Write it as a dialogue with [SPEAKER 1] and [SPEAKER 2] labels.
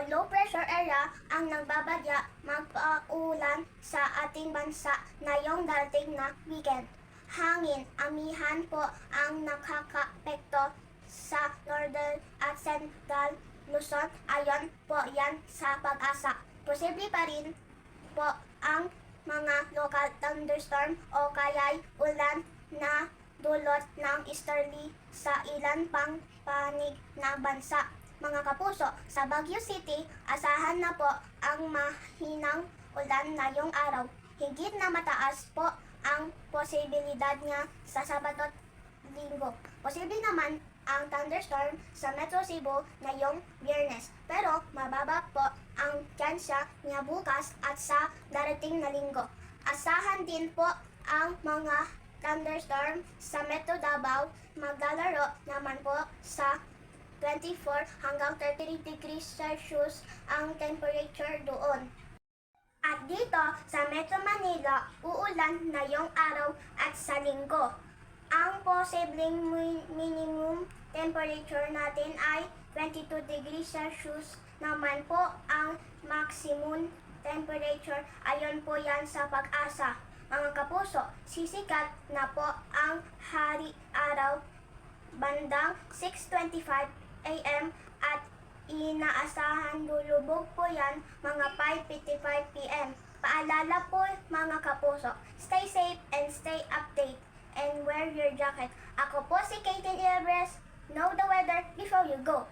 [SPEAKER 1] low pressure area ang nagbabadya magpaulan sa ating bansa ngayong darating na weekend. Hangin, amihan po ang nakakaapekto sa northern at central Luzon. Ayon po yan sa pag-asa. Posible pa rin po ang mga local thunderstorm o kaya'y ulan na dulot ng easterly sa ilan pang panig ng bansa. Mga kapuso, sa Baguio City, asahan na po ang mahinang ulan ngayong araw. Higit na mataas po ang posibilidad niya sa Sabado at Linggo. Posible naman ang thunderstorm sa Metro Cebu ngayong Biyernes. Pero mababa po ang tsansa niya bukas at sa darating na linggo. Asahan din po ang mga thunderstorm sa Metro Davao. Maglalaro naman po sa 24 hanggang 33 degrees Celsius ang temperature doon. At dito sa Metro Manila, uulan ngayong araw at sa linggo. Ang posibleng minimum temperature natin ay 22 degrees Celsius naman po ang maximum temperature. Ayon po yan sa pag-asa. Mga kapuso, sisikat na po ang hari-araw bandang 6:25 AM at inaasahan lulubog po yan mga 5:55 PM. Paalala po mga kapuso, stay safe and stay update and wear your jacket. Ako po si Katie Ilbres. Know the weather before you go.